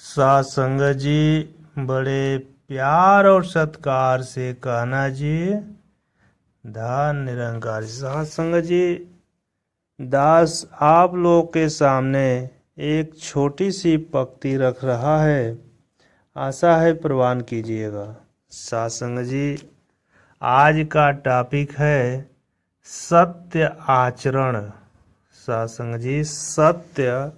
सासंग जी बड़े प्यार और सत्कार से कहना जी। धन निरंकार सासंग जी, दास आप लोग के सामने एक छोटी सी पंक्ति रख रहा है, आशा है प्रवान कीजिएगा। सासंग जी, आज का टॉपिक है सत्य आचरण। सासंग जी, सत्य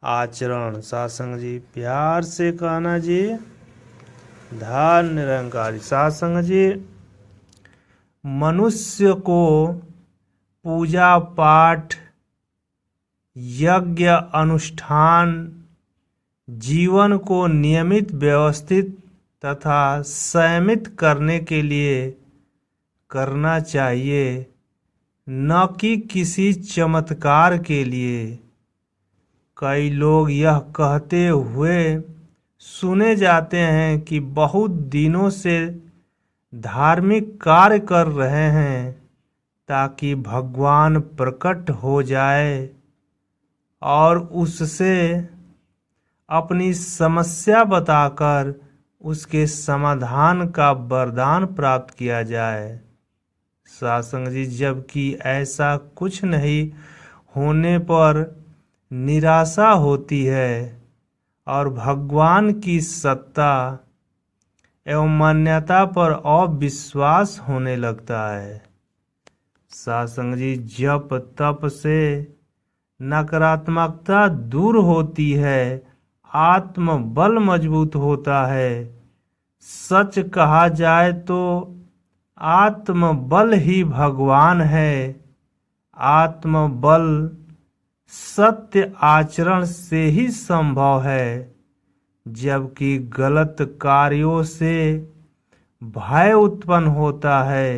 आचरण। सासंग जी प्यार से कहना जी। धन निरंकारी सासंग जी, मनुष्य को पूजा पाठ, यज्ञ अनुष्ठान, जीवन को नियमित, व्यवस्थित तथा संयमित करने के लिए करना चाहिए, न कि किसी चमत्कार के लिए। कई लोग यह कहते हुए सुने जाते हैं कि बहुत दिनों से धार्मिक कार्य कर रहे हैं ताकि भगवान प्रकट हो जाए और उससे अपनी समस्या बताकर उसके समाधान का वरदान प्राप्त किया जाए। सासंग जी, जबकि ऐसा कुछ नहीं होने पर निराशा होती है और भगवान की सत्ता एवं मान्यता पर अविश्वास होने लगता है। सासंग जी, जप तप से नकारात्मकता दूर होती है, आत्मबल मजबूत होता है। सच कहा जाए तो आत्मबल ही भगवान है। आत्मबल सत्य आचरण से ही संभव है, जबकि गलत कार्यों से भय उत्पन्न होता है।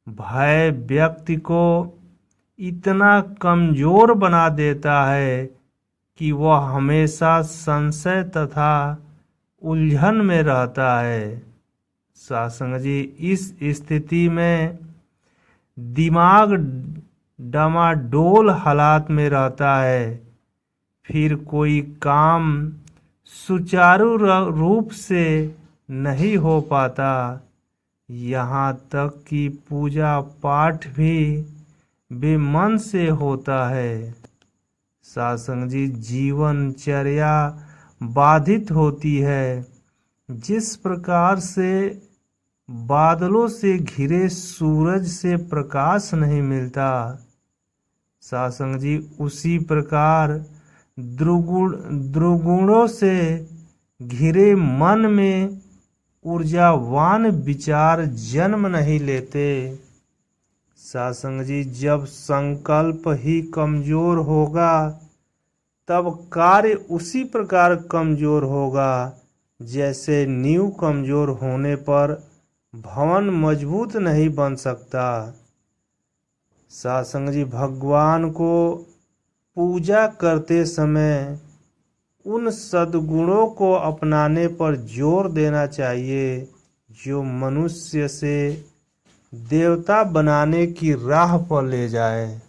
भय व्यक्ति को इतना कमजोर बना देता है कि वह हमेशा संशय तथा उलझन में रहता है। सासंग जी, इस स्थिति में दिमाग डमाडोल हालात में रहता है, फिर कोई काम सुचारू रूप से नहीं हो पाता, यहाँ तक कि पूजा पाठ भी बेमन से होता है। सासंग जी, जीवनचर्या बाधित होती है। जिस प्रकार से बादलों से घिरे सूरज से प्रकाश नहीं मिलता, सासंग जी उसी प्रकार दुर्गुणों से घिरे मन में ऊर्जावान विचार जन्म नहीं लेते। सासंग जी, जब संकल्प ही कमजोर होगा तब कार्य उसी प्रकार कमजोर होगा जैसे नींव कमजोर होने पर भवन मजबूत नहीं बन सकता। सासंग जी, भगवान को पूजा करते समय उन सद्गुणों को अपनाने पर जोर देना चाहिए जो मनुष्य से देवता बनाने की राह पर ले जाए।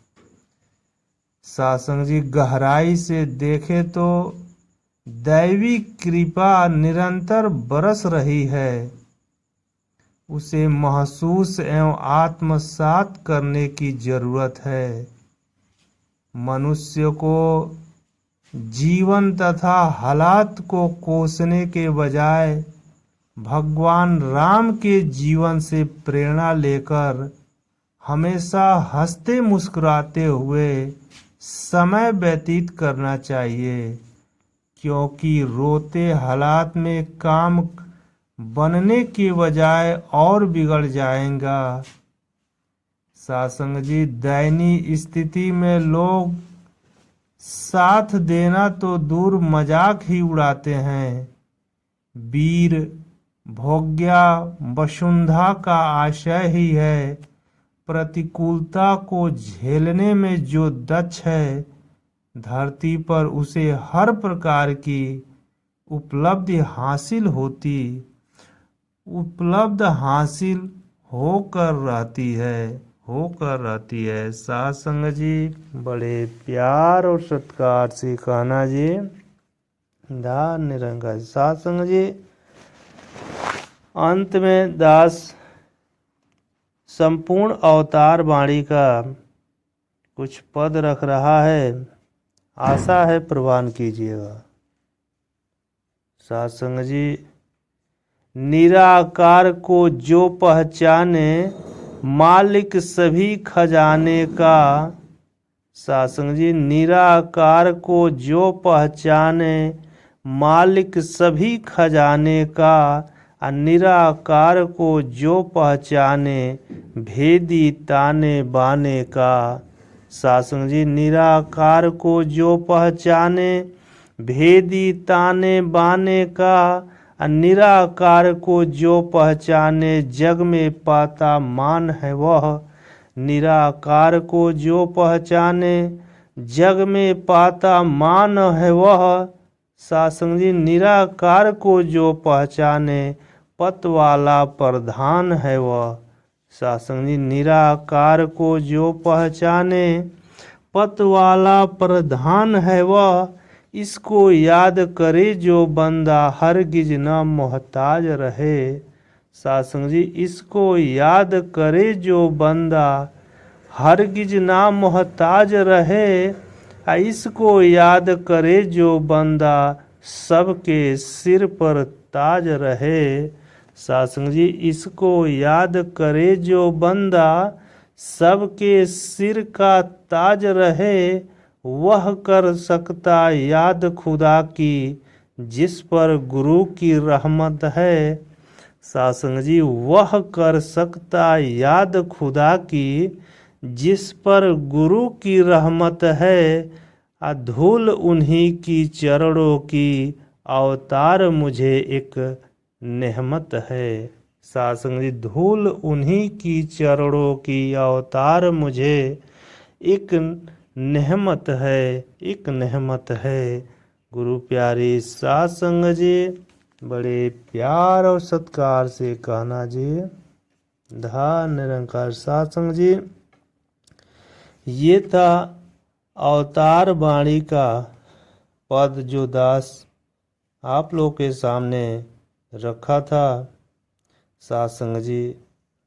सासंग जी, गहराई से देखे तो दैवी कृपा निरंतर बरस रही है। उसे महसूस एवं आत्मसात करने की जरूरत है। मनुष्य को जीवन तथा हालात को कोसने के बजाय भगवान राम के जीवन से प्रेरणा लेकर हमेशा हंसते मुस्कुराते हुए समय व्यतीत करना चाहिए, क्योंकि रोते हालात में काम बनने के बजाय और बिगड़ जाएगा। सासंग जी, दयनीय स्थिति में लोग साथ देना तो दूर मजाक ही उड़ाते हैं। वीर भोग्या वसुंधा का आशय ही है, प्रतिकूलता को झेलने में जो दक्ष है, धरती पर उसे हर प्रकार की उपलब्धि हासिल होकर रहती है। सासंग जी, बड़े प्यार और सत्कार से कहना जी। धा निरंकार। साथ संग जी अंत में दास संपूर्ण अवतार वाणी का कुछ पद रख रहा है, आशा है प्रवान कीजिएगा। साथ संग जी निराकार को जो पहचाने मालिक सभी खजाने का। साथ संग जी निराकार को जो पहचाने मालिक सभी खजाने का, निराकार को जो पहचाने भेदी ताने बाने का। साथ संग जी निराकार को जो पहचाने भेदी ताने बाने का, निराकार को जो पहचाने जग में पाता मान है वह। निराकार को जो पहचाने जग में पाता मान है वह। साथ संग जी निराकार को जो पहचाने पत वाला प्रधान है वह। साथ संग जी निराकार को जो पहचाने पत वाला प्रधान है वह। इसको याद करे जो बंदा हरगिज न मोहताज रहे। साथ संग जी इसको याद करे जो बंदा हरगिज ना मोहताज रहे। इसको याद करे जो बंदा सबके सिर पर ताज रहे। साथ संग जी इसको याद करे जो बंदा सबके सिर का ताज रहे। वह कर सकता याद खुदा की जिस पर गुरु की रहमत है। साथ संग जी वह कर सकता याद खुदा की जिस पर गुरु की रहमत है। धूल उन्हीं की चरणों की अवतार मुझे एक नेहमत है। साथ संग जी धूल उन्हीं की चरणों की अवतार मुझे एक नेहमत है, एक नेहमत है। गुरु प्यारी साथ संग जी बड़े प्यार और सत्कार से कहना जी धा निरंकार। साथ संग जी ये था अवतार वाणी का पद जो दास आप लोग के सामने रखा था। साथ संग जी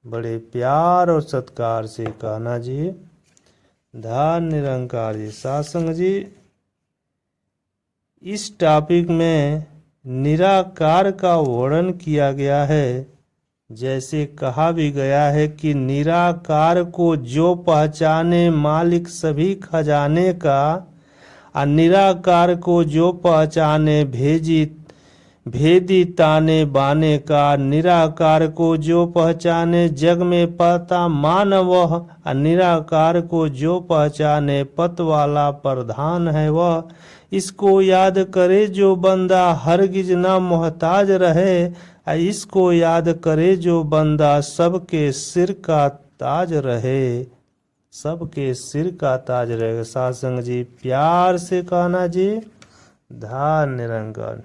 बड़े प्यार और सत्कार से कहना जी धा निरंकार जी। साथ संग जी इस टॉपिक में निराकार का वर्णन किया गया है। जैसे कहा भी गया है कि निराकार को जो पहचाने मालिक सभी खजाने का, निराकार को जो पहचाने भेदी ताने बाने का। निराकार को जो पहचाने जग में पाता मान वह। निराकार को जो पहचाने पत वाला प्रधान है वह। इसको याद करे जो बंदा हरगिज ना मोहताज रहे। इसको याद करे जो बंदा सबके सिर का ताज रहे, सबके सिर का ताज रहे। साथ संग जी प्यार से कहना जी धा निरंकार।